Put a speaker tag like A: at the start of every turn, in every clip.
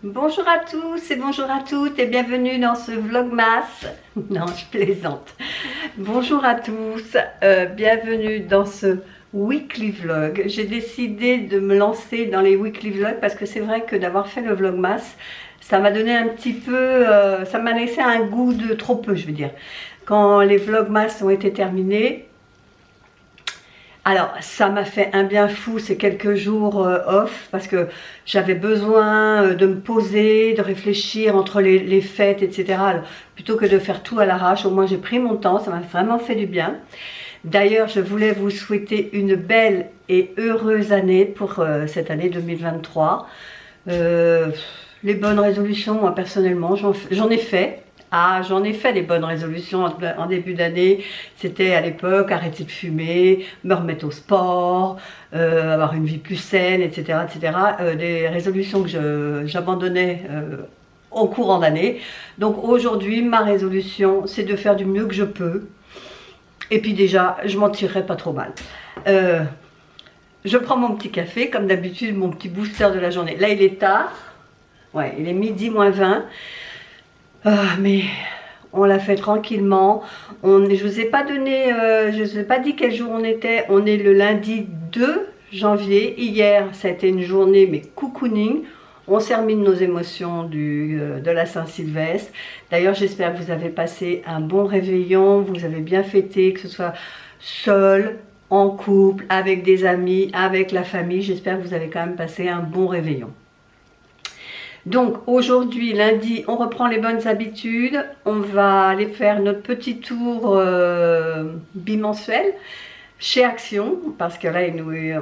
A: Bonjour à tous et bonjour à toutes et bienvenue dans ce vlogmas. Non, je plaisante. Bonjour à tous, bienvenue dans ce weekly vlog. J'ai décidé de me lancer dans les weekly vlogs parce que c'est vrai que d'avoir fait le vlogmas, ça m'a donné un petit peu, ça m'a laissé un goût de trop peu, je veux dire. Quand les vlogmas ont été terminés, alors, ça m'a fait un bien fou ces quelques jours off parce que j'avais besoin de me poser, de réfléchir entre les fêtes, etc. Alors, plutôt que de faire tout à l'arrache, au moins j'ai pris mon temps, ça m'a vraiment fait du bien. D'ailleurs, je voulais vous souhaiter une belle et heureuse année pour cette année 2023. Les bonnes résolutions, moi personnellement, j'en ai fait. Ah, j'en ai fait des bonnes résolutions en début d'année. C'était à l'époque arrêter de fumer, me remettre au sport, avoir une vie plus saine, etc. etc. Des résolutions que j'abandonnais au courant d'année. Donc aujourd'hui, ma résolution, c'est de faire du mieux que je peux. Et puis déjà, je m'en tirerai pas trop mal. Je prends mon petit café, comme d'habitude, mon petit booster de la journée. Là, il est tard. Ouais, il est midi moins 20. Mais on l'a fait tranquillement. Je vous ai pas donné, je vous ai pas dit quel jour on était. On est le lundi 2 janvier. Hier, ça a été une journée mais cocooning. On termine nos émotions de la Saint-Sylvestre. D'ailleurs, j'espère que vous avez passé un bon réveillon. Vous avez bien fêté, que ce soit seul, en couple, avec des amis, avec la famille. J'espère que vous avez quand même passé un bon réveillon. Donc aujourd'hui, lundi, on reprend les bonnes habitudes. On va aller faire notre petit tour bimensuel chez Action. Parce que là,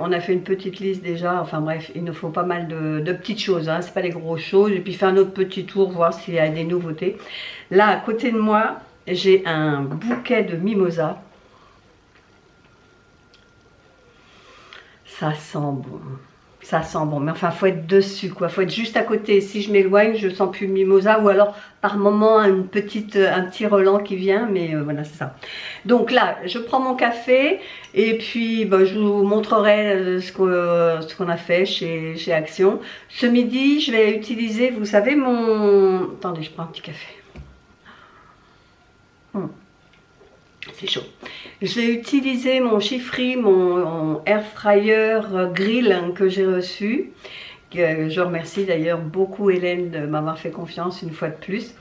A: on a fait une petite liste déjà. Enfin bref, il nous faut pas mal de petites choses. Hein. C'est pas des grosses choses. Et puis faire notre petit tour, voir s'il y a des nouveautés. Là, à côté de moi, j'ai un bouquet de mimosas. Ça sent bon. Ça sent bon, mais enfin, faut être dessus, quoi. Faut être juste à côté. Si je m'éloigne, je sens plus le mimosa, ou alors par moment un petit relent qui vient, mais voilà, c'est ça. Donc là, je prends mon café et puis je vous montrerai ce qu'on a fait chez Action. Ce midi, je vais utiliser, vous savez, mon... Attendez, je prends un petit café. C'est chaud. J'ai utilisé mon Chiffry, mon air fryer grill que j'ai reçu. Je remercie d'ailleurs beaucoup Hélène de m'avoir fait confiance une fois de plus.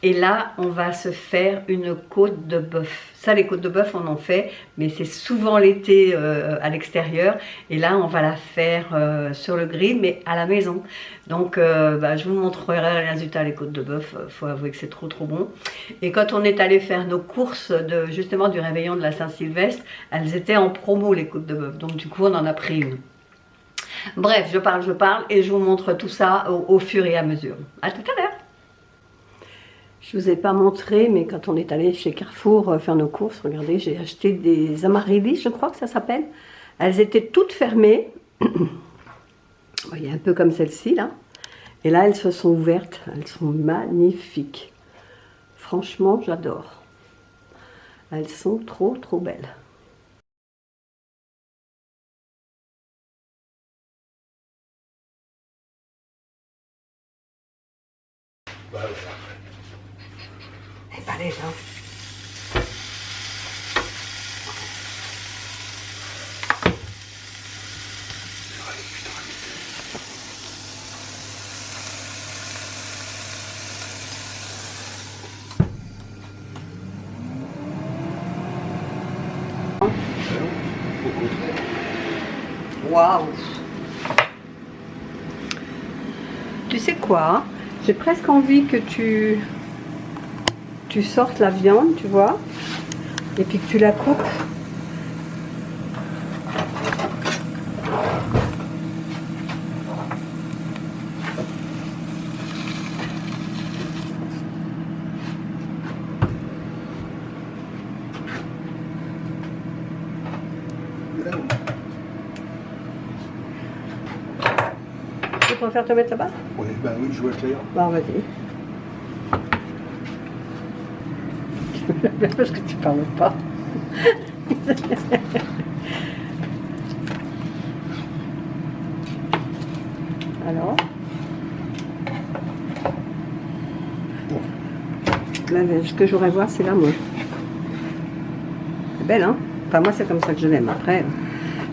A: Et là, on va se faire une côte de bœuf. Ça, les côtes de bœuf, on en fait, mais c'est souvent l'été à l'extérieur. Et là, on va la faire sur le grill, mais à la maison. Donc, je vous montrerai le résultat, les côtes de bœuf. Faut avouer que c'est trop bon. Et quand on est allé faire nos courses justement du réveillon de la Saint-Sylvestre, elles étaient en promo, les côtes de bœuf. Donc, du coup, on en a pris une. Bref, je parle et je vous montre tout ça au fur et à mesure. À tout à l'heure. Je ne vous ai pas montré, mais quand on est allé chez Carrefour faire nos courses, regardez, j'ai acheté des amaryllis, je crois que ça s'appelle. Elles étaient toutes fermées. Il y a un peu comme celle-ci, là. Et là, elles se sont ouvertes. Elles sont magnifiques. Franchement, j'adore. Elles sont trop belles. Et pas les gens. Waouh! Tu sais quoi? J'ai presque envie que tu sortes la viande, tu vois, et puis que tu la coupes. Tu préfères te mettre là-bas?
B: Oui, oui, je vois clair.
A: Bah, vas-y. Parce que tu parles pas. Alors Là, ce que j'aurais voir, c'est là, moi. C'est belle, hein? Enfin, moi, c'est comme ça que je l'aime. Après,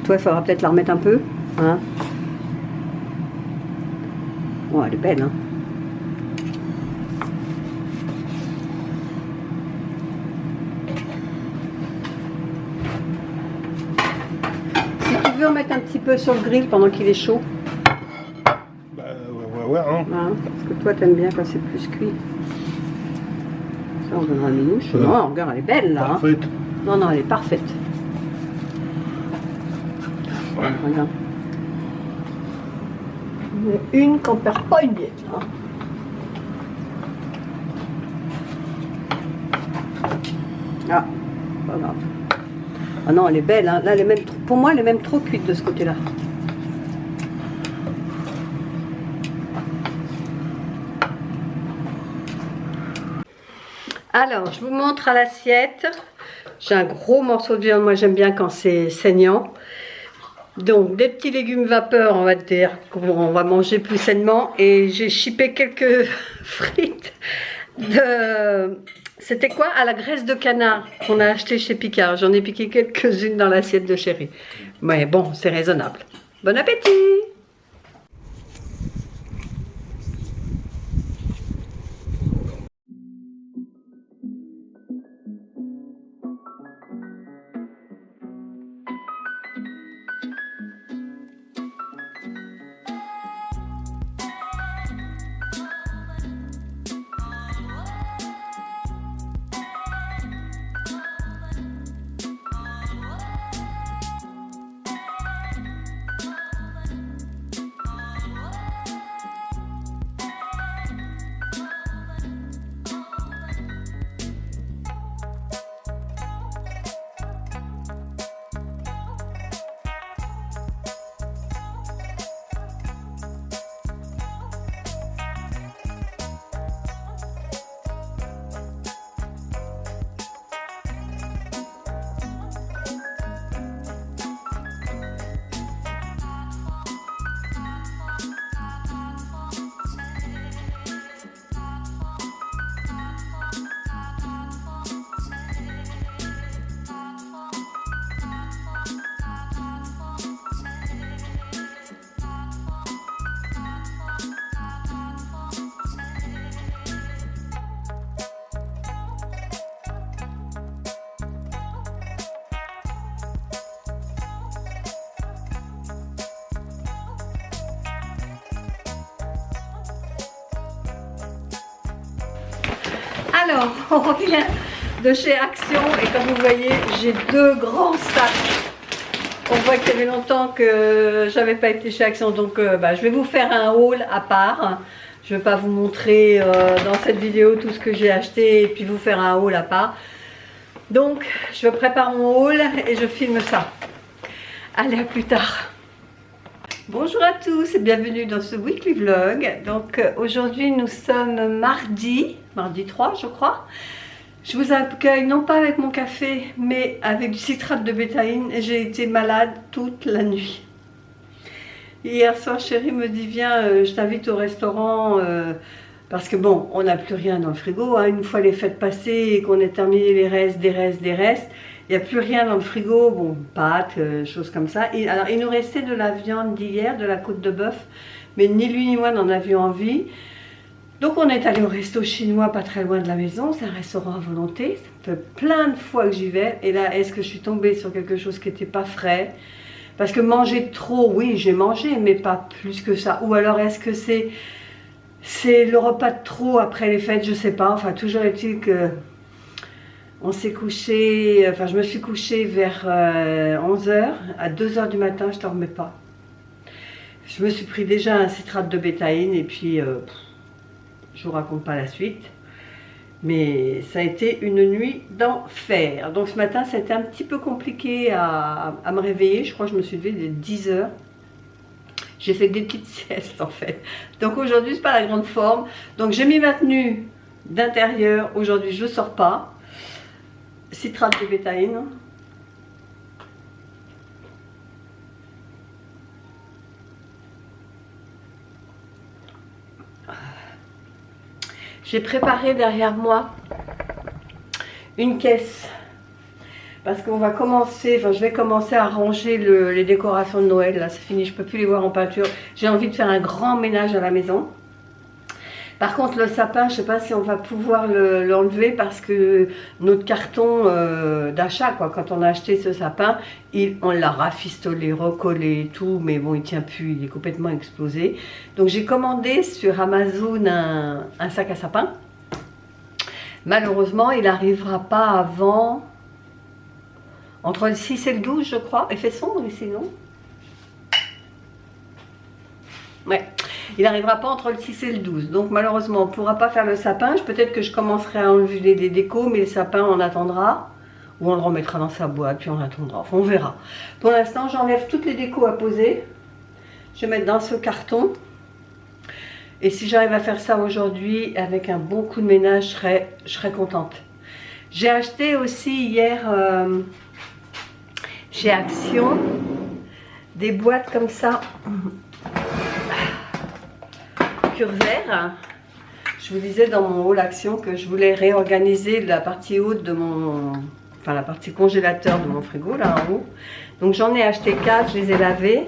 A: toi, il faudra peut-être la remettre un peu. Hein? Oh, elle est belle, hein? Si tu veux en mettre un petit peu sur le grill pendant qu'il est chaud.
B: Bah ouais, hein.
A: Hein? Parce que toi, t'aimes bien quand c'est plus cuit. Ça, on donnera une minouche. Non, regarde, elle est belle, là.
B: Parfaite.
A: Hein? Non, non, elle est parfaite.
B: Ouais.
A: Regarde. Une qu'on perd pas une miette. Hein. Ah, pas grave. Ah non, elle est belle. Hein. Là, elle est même, pour moi, elle est même trop cuite de ce côté-là. Alors, je vous montre à l'assiette. J'ai un gros morceau de viande. Moi, j'aime bien quand c'est saignant. Donc, des petits légumes vapeur, on va dire, qu'on va manger plus sainement. Et j'ai chippé quelques frites de... C'était quoi? À la graisse de canard qu'on a acheté chez Picard. J'en ai piqué quelques-unes dans l'assiette de chérie. Mais bon, c'est raisonnable. Bon appétit! Alors, on revient de chez Action et comme vous voyez, j'ai deux grands sacs. On voit qu'il y avait longtemps que j'avais pas été chez Action, donc je vais vous faire un haul à part. Je ne vais pas vous montrer dans cette vidéo tout ce que j'ai acheté et puis vous faire un haul à part. Donc, je prépare mon haul et je filme ça. Allez, à plus tard. Bonjour à tous et bienvenue dans ce weekly vlog. Donc aujourd'hui nous sommes mardi 3 je crois. Je vous accueille non pas avec mon café mais avec du citrate de bétaïne. J'ai été malade toute la nuit. Hier soir chérie me dit viens je t'invite au restaurant parce que bon on n'a plus rien dans le frigo. Hein. Une fois les fêtes passées et qu'on a terminé les restes, des restes. Il n'y a plus rien dans le frigo, bon, pâtes, choses comme ça. Et, alors, il nous restait de la viande d'hier, de la côte de bœuf, mais ni lui ni moi n'en avions envie. Donc, on est allé au resto chinois pas très loin de la maison. C'est un restaurant à volonté. Ça fait plein de fois que j'y vais. Et là, est-ce que je suis tombée sur quelque chose qui n'était pas frais? Parce que manger trop, oui, j'ai mangé, mais pas plus que ça. Ou alors, est-ce que c'est le repas de trop après les fêtes? Je sais pas. Enfin, toujours est-il que... On s'est couché, enfin je me suis couchée vers 11h, à 2h du matin, je ne dormais pas. Je me suis pris déjà un citrate de bétaïne et puis je vous raconte pas la suite. Mais ça a été une nuit d'enfer. Donc ce matin c'était un petit peu compliqué à me réveiller, je crois que je me suis levée dès 10h. J'ai fait des petites siestes en fait. Donc aujourd'hui c'est pas la grande forme. Donc j'ai mis ma tenue d'intérieur, aujourd'hui je ne sors pas. Citrate de bétaïne. J'ai préparé derrière moi une caisse. Parce qu'on va commencer, enfin je vais commencer à ranger les décorations de Noël. Là c'est fini, je peux plus les voir en peinture. J'ai envie de faire un grand ménage à la maison. Par contre le sapin, je sais pas si on va pouvoir l'enlever parce que notre carton d'achat, quoi, quand on a acheté ce sapin, on l'a rafistolé, recollé et tout, mais bon il tient plus, il est complètement explosé. Donc j'ai commandé sur Amazon un sac à sapin. Malheureusement il n'arrivera pas avant entre le 6 et le 12 je crois. Il fait sombre ici, non? Ouais. Il n'arrivera pas entre le 6 et le 12. Donc malheureusement, on ne pourra pas faire le sapin. Peut-être que je commencerai à enlever les décos, mais le sapin, on attendra. Ou on le remettra dans sa boîte, puis on attendra. Enfin, on verra. Pour l'instant, j'enlève toutes les décos à poser. Je vais mettre dans ce carton. Et si j'arrive à faire ça aujourd'hui, avec un bon coup de ménage, je serais contente. J'ai acheté aussi hier, chez Action, des boîtes comme ça. Vert. Je vous disais dans mon haul action que je voulais réorganiser la partie haute de mon, enfin la partie congélateur de mon frigo là en haut. Donc j'en ai acheté 4, je les ai lavés.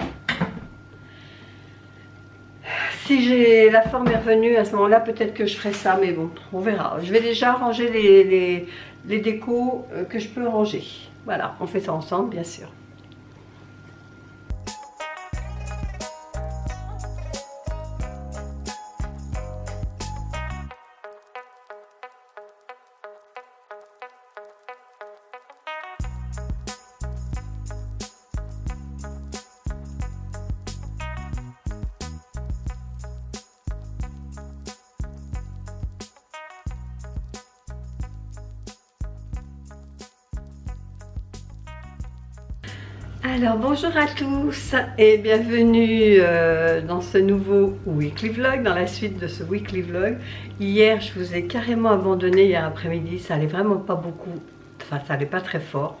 A: Si la forme est revenue à ce moment-là, peut-être que je ferai ça, mais bon, on verra. Je vais déjà ranger les décos que je peux ranger. Voilà, on fait ça ensemble bien sûr. Alors bonjour à tous et bienvenue dans ce nouveau weekly vlog, dans la suite de ce weekly vlog. Hier je vous ai carrément abandonné hier après-midi, ça allait vraiment pas beaucoup, enfin ça allait pas très fort.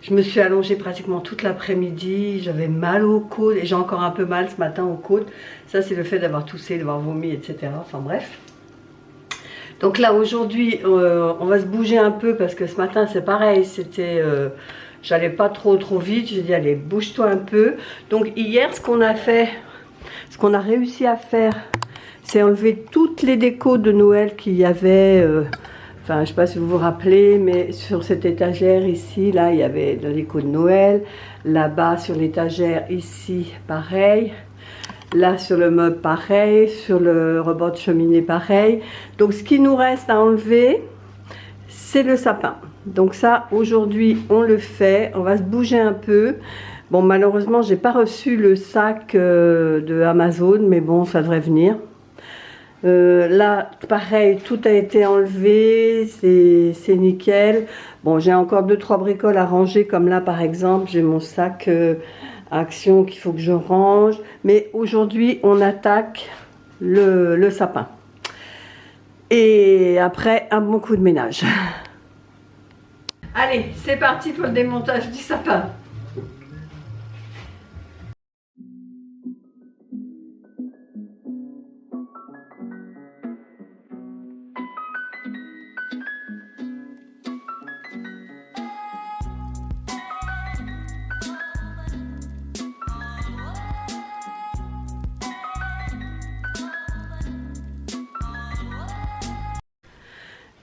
A: Je me suis allongée pratiquement toute l'après-midi, j'avais mal aux côtes et j'ai encore un peu mal ce matin aux côtes. Ça c'est le fait d'avoir toussé, d'avoir vomi, etc. Enfin bref. Donc là aujourd'hui on va se bouger un peu parce que ce matin c'est pareil, c'était... j'allais pas trop vite, j'ai dit allez bouge-toi un peu. Donc hier ce qu'on a fait, ce qu'on a réussi à faire, c'est enlever toutes les décos de Noël qu'il y avait, enfin je sais pas si vous vous rappelez, mais sur cette étagère ici, là il y avait la déco de Noël, là-bas sur l'étagère ici pareil, là sur le meuble pareil, sur le rebord de cheminée pareil. Donc ce qui nous reste à enlever, c'est le sapin. Donc ça aujourd'hui on le fait, on va se bouger un peu. Bon malheureusement j'ai pas reçu le sac de Amazon, mais bon ça devrait venir. Là pareil, tout a été enlevé, c'est nickel. Bon j'ai encore 2-3 bricoles à ranger, comme là par exemple j'ai mon sac Action qu'il faut que je range. Mais aujourd'hui on attaque le sapin. Et après un bon coup de ménage. Allez, c'est parti pour le démontage du sapin.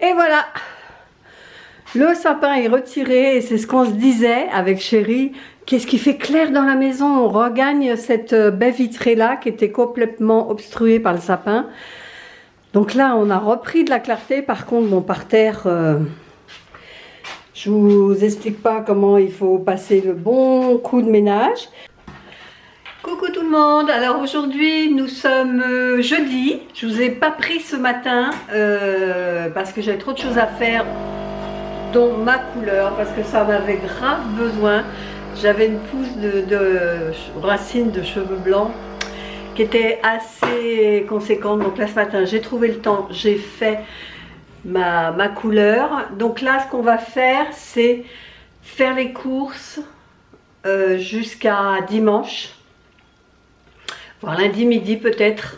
A: Et voilà, le sapin est retiré et c'est ce qu'on se disait avec Chérie. Qu'est-ce qui fait clair dans la maison? On regagne cette baie vitrée là qui était complètement obstruée par le sapin. Donc là on a repris de la clarté. Par contre bon, par terre, je vous explique pas comment il faut passer le bon coup de ménage. Coucou tout le monde, alors aujourd'hui nous sommes jeudi. Je vous ai pas pris ce matin parce que j'avais trop de choses à faire, dont ma couleur, parce que ça m'avait grave besoin. J'avais une pousse de racines de cheveux blancs qui était assez conséquente. Donc là ce matin j'ai trouvé le temps, j'ai fait ma couleur. Donc là ce qu'on va faire, c'est faire les courses jusqu'à dimanche, voire lundi midi peut-être.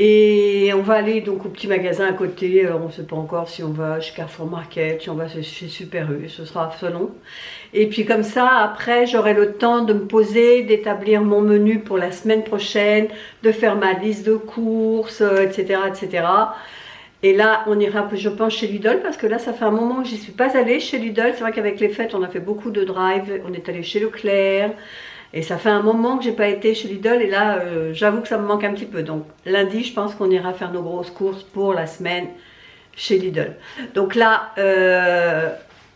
A: Et on va aller donc au petit magasin à côté, on ne sait pas encore si on va chez Carrefour Market, si on va chez Super U, ce sera selon. Et puis comme ça, après, j'aurai le temps de me poser, d'établir mon menu pour la semaine prochaine, de faire ma liste de courses, etc., etc. Et là, on ira, je pense, chez Lidl, parce que là, ça fait un moment que j'y suis pas allée chez Lidl. C'est vrai qu'avec les fêtes, on a fait beaucoup de drive, on est allé chez Leclerc. Et ça fait un moment que j'ai pas été chez Lidl, et là, j'avoue que ça me manque un petit peu. Donc lundi, je pense qu'on ira faire nos grosses courses pour la semaine chez Lidl. Donc là,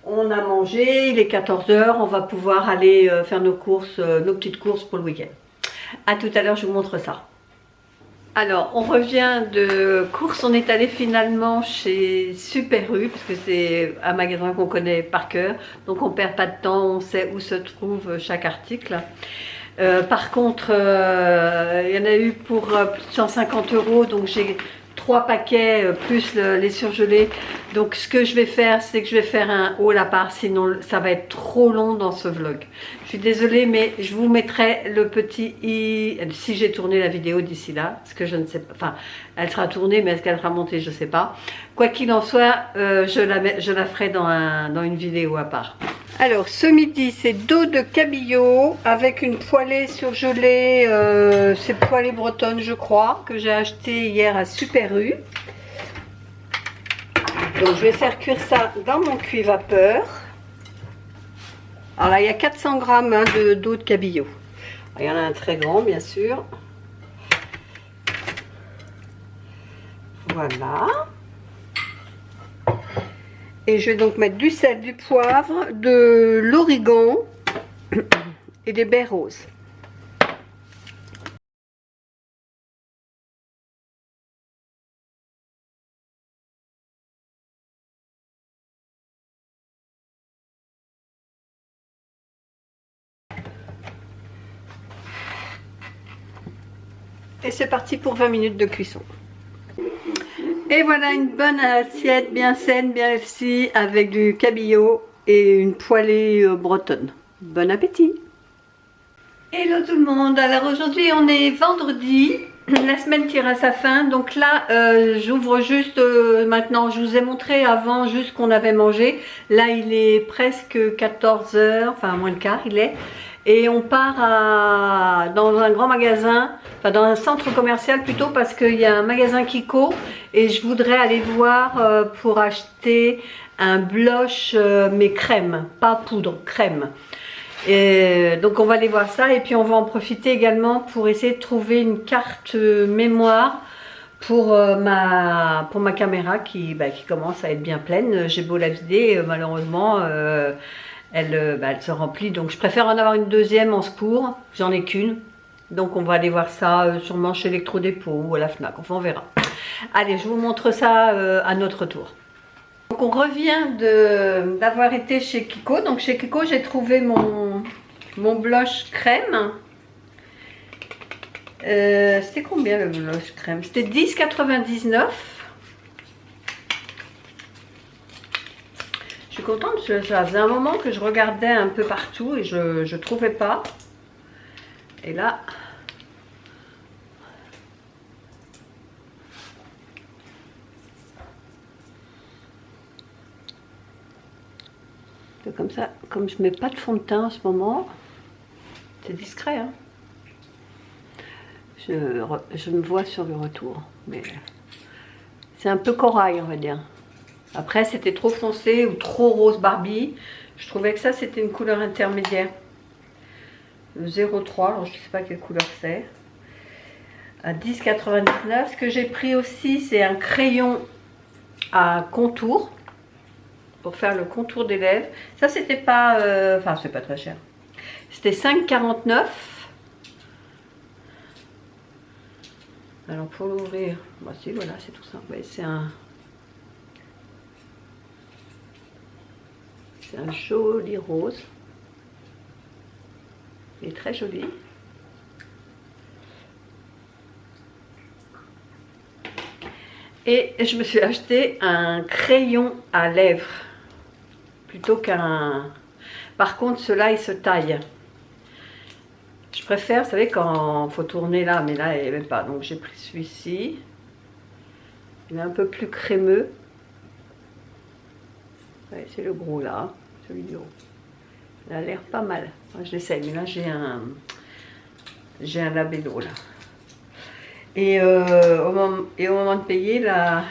A: on a mangé, il est 14 h, on va pouvoir aller faire nos courses, nos petites courses pour le week-end. A tout à l'heure, je vous montre ça. Alors, on revient de course, on est allé finalement chez Super U, parce que c'est un magasin qu'on connaît par cœur, donc on perd pas de temps, on sait où se trouve chaque article. Par contre, il y en a eu pour plus de 150 €, donc j'ai 3 paquets plus les surgelés. Donc ce que je vais faire, c'est que je vais faire un haul à part, sinon ça va être trop long dans ce vlog. Je suis désolée, mais je vous mettrai le petit i si j'ai tourné la vidéo d'ici là, parce que je ne sais pas, enfin elle sera tournée, mais est-ce qu'elle sera montée, je ne sais pas. Quoi qu'il en soit, je la ferai dans une vidéo à part. Alors ce midi, c'est dos de cabillaud avec une poêlée surgelée, c'est poêlée bretonne je crois, que j'ai acheté hier à Super U. Donc je vais faire cuire ça dans mon cuit vapeur. Alors là il y a 400 g hein, d'eau de cabillaud. Alors, il y en a un très grand bien sûr. Voilà. Et je vais donc mettre du sel, du poivre, de l'origan et des baies roses. Et c'est parti pour 20 minutes de cuisson. Et voilà une bonne assiette bien saine, bien healthy, avec du cabillaud et une poêlée bretonne. Bon appétit! Hello tout le monde, alors aujourd'hui on est vendredi, la semaine tire à sa fin, donc là j'ouvre juste maintenant, je vous ai montré avant juste qu'on avait mangé, là il est presque 14 h, enfin moins le quart il est, et on part dans un grand magasin, enfin dans un centre commercial plutôt, parce qu'il y a un magasin Kiko et je voudrais aller voir pour acheter un blush mais crème, pas poudre, crème. Et donc on va aller voir ça et puis on va en profiter également pour essayer de trouver une carte mémoire pour ma caméra qui commence à être bien pleine. J'ai beau la vider, malheureusement elle se remplit, donc je préfère en avoir une deuxième en secours, j'en ai qu'une. Donc on va aller voir ça sûrement chez Electrodépôt ou à la Fnac, enfin on verra. Allez, je vous montre ça à notre tour. Donc on revient d'avoir été chez Kiko. Donc chez Kiko j'ai trouvé mon blush crème. C'était combien le blush crème? C'était 10,99 €. Je suis contente parce que ça faisait un moment que je regardais un peu partout et je ne trouvais pas. Et là... Comme ça, comme je mets pas de fond de teint en ce moment, c'est discret hein. Je me vois sur le retour, mais c'est un peu corail on va dire. Après c'était trop foncé ou trop rose Barbie, je trouvais que ça c'était une couleur intermédiaire. Le 03, alors je sais pas quelle couleur c'est, à 10,99 €. Ce que j'ai pris aussi c'est un crayon à contour pour faire le contour des lèvres. Ça c'était pas, enfin c'est pas très cher, c'était 5,49 €. Alors pour l'ouvrir, bah si voilà c'est tout ça, ouais, c'est un joli rose, il est très joli. Et je me suis acheté un crayon à lèvres plutôt qu'un... Par contre, ceux-là, ils se taillent. Je préfère, vous savez, quand il faut tourner là, mais là, il n'y avait pas. Donc, j'ai pris celui-ci. Il est un peu plus crémeux. Ouais, c'est le gros là, celui du haut. Il a l'air pas mal. Moi, je l'essaye, mais là j'ai un labello là. Et au moment de payer, la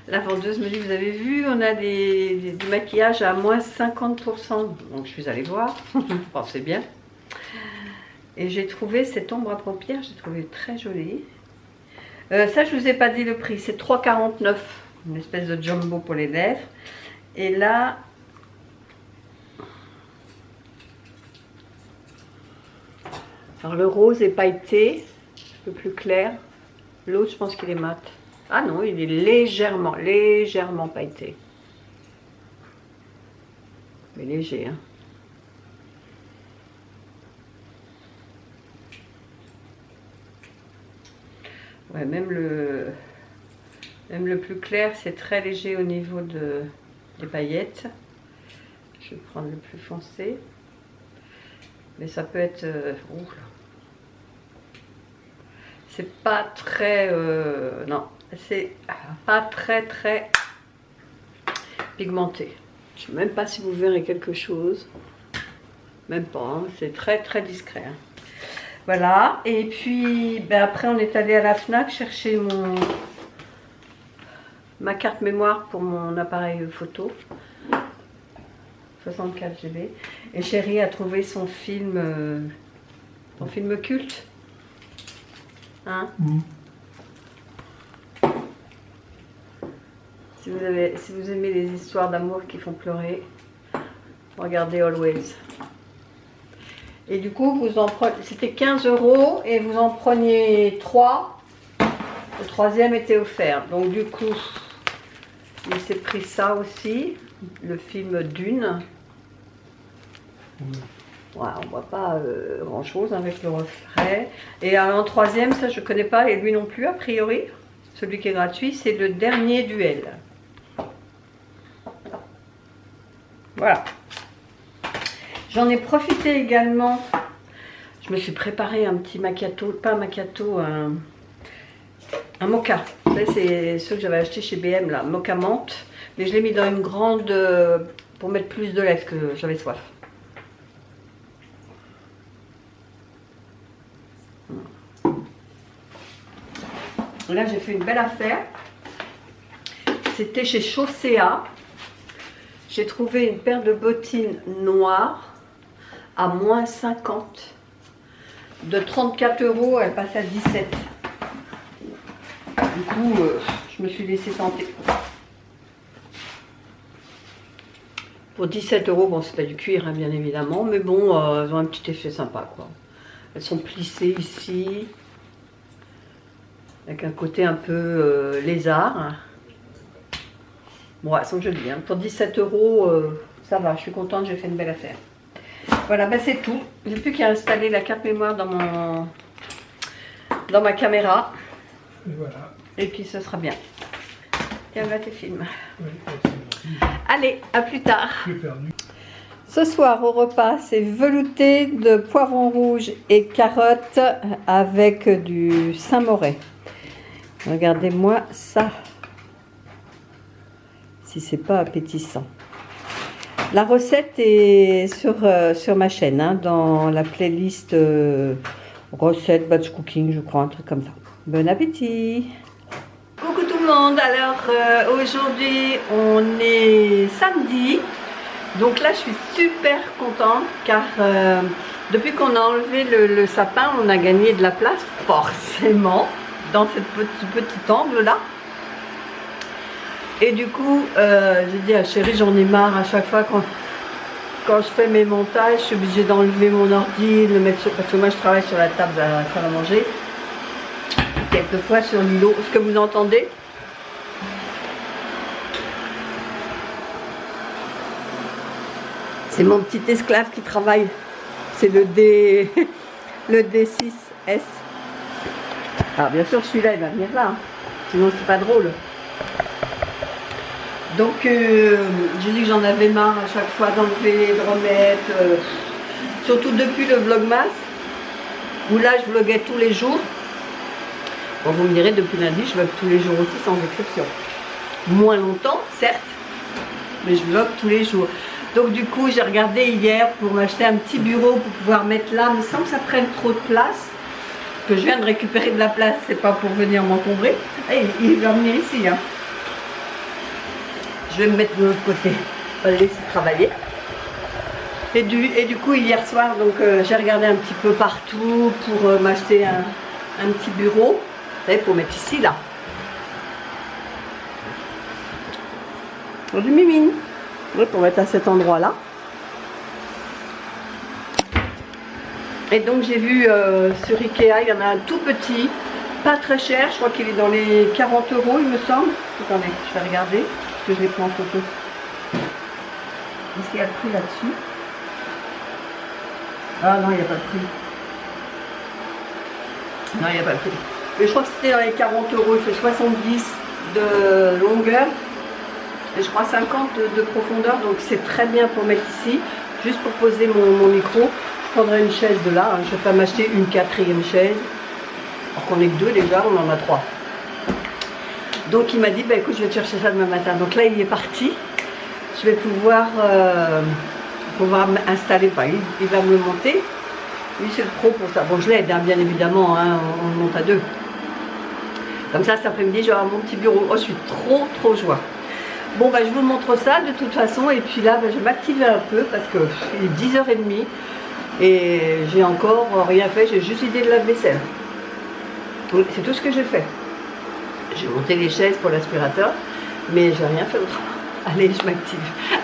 A: vendeuse me dit, vous avez vu, on a du maquillage à moins 50%. Donc je suis allée voir, bon, c'est bien. Et j'ai trouvé cette ombre à paupières, j'ai trouvé très jolie. Ça, je vous ai pas dit le prix, c'est 3,49. Une espèce de jumbo pour les lèvres. Et là, alors le rose est pailleté, un peu plus clair. L'autre, je pense qu'il est mat. Ah non, il est légèrement pailleté. Mais léger, hein. Ouais, même le plus clair, c'est très léger au niveau des paillettes. Je vais prendre le plus foncé. Mais ça peut être... c'est pas très... non, c'est pas très pigmenté. Je ne sais même pas si vous verrez quelque chose. Même pas, hein. C'est très discret. Hein. Voilà, et puis ben après on est allé à la FNAC chercher ma carte mémoire pour mon appareil photo. 64 GB. Et Chérie a trouvé son film culte. Hein? Si vous aimez les histoires d'amour qui font pleurer, regardez Always. Et du coup, vous en prenez, c'était 15 € et vous en preniez 3. Le troisième était offert. Donc du coup, il s'est pris ça aussi, le film Dune. Ouais, on voit pas grand chose avec le reflet. Et en troisième, ça je connais pas, et lui non plus a priori. Celui qui est gratuit, c'est le dernier duel. Voilà. J'en ai profité également. Je me suis préparé un petit macchiato, pas un macchiato, un mocha. C'est ceux que j'avais acheté chez BM là, mocha menthe. Mais je l'ai mis dans une grande pour mettre plus de lait parce que j'avais soif. Là j'ai fait une belle affaire. C'était chez Chaussea. J'ai trouvé une paire de bottines noires à moins 50. De 34 €, elle passe à 17. Du coup, je me suis laissé tenter. Pour 17 €, bon, c'est pas du cuir, hein, bien évidemment, mais bon, elles ont un petit effet sympa, quoi. Elles sont plissées ici, avec un côté un peu lézard. Bon, elles sont jolies, hein. Pour 17 €, ça va, je suis contente, j'ai fait une belle affaire. Voilà, ben c'est tout. J'ai plus qu'à installer la carte mémoire dans ma caméra.
B: Et voilà.
A: Et puis ce sera bien. Tiens, là tes films.
B: Oui,
A: Allez, à plus tard.
B: j'ai perdu.
A: Ce soir au repas, c'est velouté de poivrons rouges et carottes avec du Saint-Moré. Regardez-moi ça. Si c'est pas appétissant. La recette est sur ma chaîne, hein, dans la playlist recettes, batch cooking, je crois, un truc comme ça. Bon appétit! Coucou tout le monde, alors aujourd'hui on est samedi, donc là je suis super contente car depuis qu'on a enlevé le sapin, on a gagné de la place forcément dans ce petit angle là. Et du coup, j'ai dit à Chérie, j'en ai marre à chaque fois quand je fais mes montages, je suis obligée d'enlever mon ordi, de le mettre sur, parce que moi je travaille sur la table à la salle à manger. Quelquefois sur l'îlot, est-ce que vous entendez? C'est mon petit esclave qui travaille. C'est le D6S. Alors bien sûr celui-là il va venir là, hein. Sinon c'est pas drôle. Donc j'ai dit que j'en avais marre à chaque fois d'enlever, de remettre, surtout depuis le vlogmas, où là je vloguais tous les jours. Bon, vous me direz, depuis lundi, je vlog tous les jours aussi, sans exception. Moins longtemps, certes, mais je vlog tous les jours. Donc du coup, j'ai regardé hier pour m'acheter un petit bureau pour pouvoir mettre là, mais sans que ça prenne trop de place. Parce que je viens de récupérer de la place, c'est pas pour venir m'encombrer. Et il va venir ici. Hein. Je vais me mettre de l'autre côté. On va le laisser travailler. Et du coup, hier soir, donc j'ai regardé un petit peu partout pour m'acheter un petit bureau. Vous savez, pour mettre ici, là. Pour du mimine. Oui, pour mettre à cet endroit-là. Et donc, j'ai vu sur Ikea, il y en a un tout petit, pas très cher. Je crois qu'il est dans les 40 €, il me semble. Attendez, je vais regarder, parce que je l'ai pris en photo. Est-ce qu'il y a le prix là-dessus? Ah non, il n'y a pas de prix. Non, il n'y a pas de prix. Mais je crois que c'était dans les 40 €. Il fait 70 de longueur. Et je crois 50 de profondeur. Donc c'est très bien pour mettre ici. Juste pour poser mon micro. Je prendrai une chaise de là. Hein. Je ne vais pas m'acheter une 4e chaise. Alors qu'on est que 2 déjà, on en a 3. Donc il m'a dit, bah, écoute, je vais te chercher ça demain matin. Donc là, il est parti. Je vais pouvoir installer, enfin, il va me le monter. Lui, c'est le pro pour ça. Bon, je l'aide, hein, bien évidemment, hein, on le monte à 2. Comme ça, cet après-midi, je vais avoir mon petit bureau. Oh, je suis trop joie. Bon, bah, je vous montre ça de toute façon. Et puis là, bah, je vais m'activer un peu parce que il est 10h30 et j'ai encore rien fait. J'ai juste idée de lave-vaisselle. C'est tout ce que j'ai fait. J'ai monté les chaises pour l'aspirateur, mais j'ai rien fait autre. Allez, je m'active.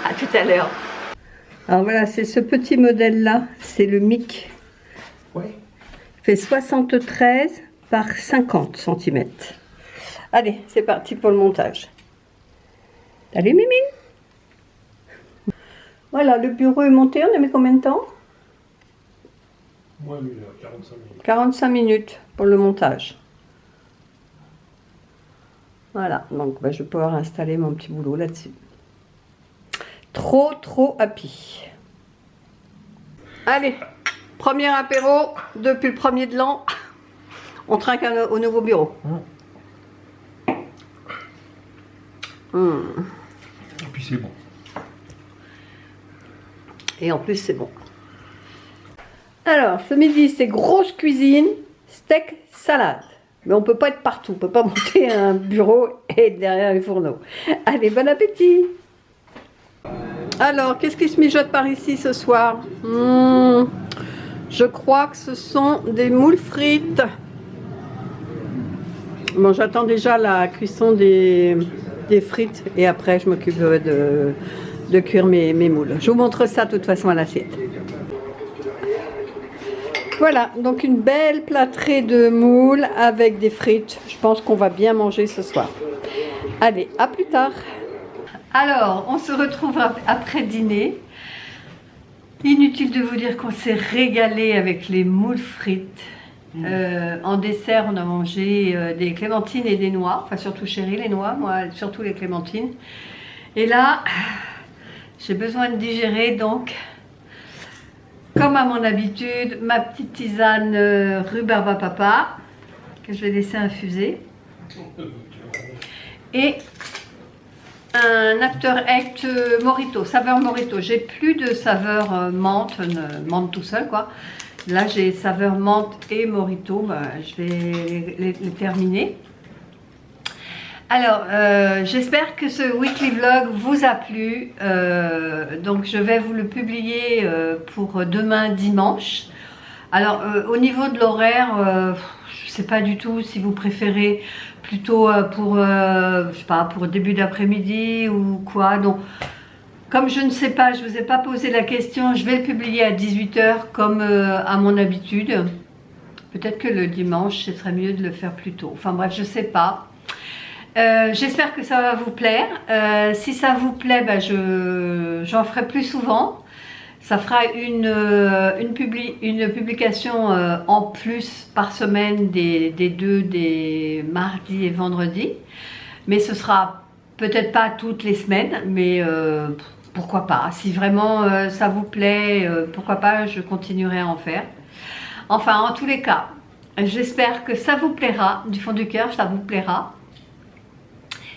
A: À tout à l'heure. Alors voilà, c'est ce petit modèle-là. C'est le MIC.
B: Ouais.
A: Il fait 73 par 50 cm. Allez, c'est parti pour le montage. Allez, Mimine. Voilà, le bureau est monté. On a mis combien de temps?
B: Moi, lui, 45 minutes.
A: 45 minutes pour le montage. Voilà, donc bah, je vais pouvoir installer mon petit boulot là-dessus. Trop happy. Allez, premier apéro depuis le 1er de l'an. On trinque au nouveau bureau.
B: Et puis c'est bon.
A: Et en plus, c'est bon. Alors, ce midi, c'est grosse cuisine, steak, salade. Mais on ne peut pas être partout. On ne peut pas monter un bureau et être derrière les fourneaux. Allez, bon appétit! Alors, qu'est-ce qui se mijote par ici ce soir? Je crois que ce sont des moules frites. Bon, j'attends déjà la cuisson des frites et après je m'occupe de cuire mes moules. Je vous montre ça de toute façon à l'assiette. Voilà, donc une belle plâtrée de moules avec des frites. Je pense qu'on va bien manger ce soir. Allez, à plus tard. Alors, on se retrouve après dîner. Inutile de vous dire qu'on s'est régalé avec les moules frites. En dessert, on a mangé des clémentines et des noix. Enfin, surtout chérie, les noix, moi, surtout les clémentines. Et là, j'ai besoin de digérer, donc, comme à mon habitude, ma petite tisane rhubarbe à papa, que je vais laisser infuser. Et un After Eight Morito, saveur Morito. J'ai plus de saveur menthe, menthe tout seul, quoi. Là, j'ai saveur menthe et Morito. Bah, je vais les terminer. Alors, j'espère que ce weekly vlog vous a plu. Donc, je vais vous le publier pour demain dimanche. Alors, au niveau de l'horaire, je ne sais pas du tout si vous préférez plutôt pour, je sais pas, pour début d'après-midi ou quoi. Donc, comme je ne sais pas, je ne vous ai pas posé la question, je vais le publier à 18 h comme à mon habitude. Peut-être que le dimanche, ce serait mieux de le faire plus tôt. Enfin bref, je ne sais pas. J'espère que ça va vous plaire. Si ça vous plaît, bah, j'en ferai plus souvent. Ça fera une publication en plus par semaine des mardis et vendredis. Mais ce sera peut-être pas toutes les semaines, mais pourquoi pas. Si vraiment ça vous plaît, pourquoi pas, je continuerai à en faire. Enfin, en tous les cas, J'espère que ça vous plaira, du fond du cœur, ça vous plaira.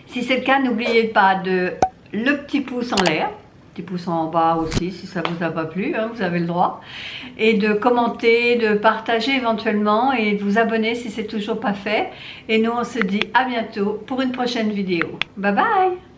A: Si c'est le cas, n'oubliez pas de le petit pouce en l'air, petit pouce en bas aussi si ça vous a pas plu, hein, vous avez le droit, et de commenter, de partager éventuellement et de vous abonner si c'est toujours pas fait. Et nous on se dit à bientôt pour une prochaine vidéo. Bye bye.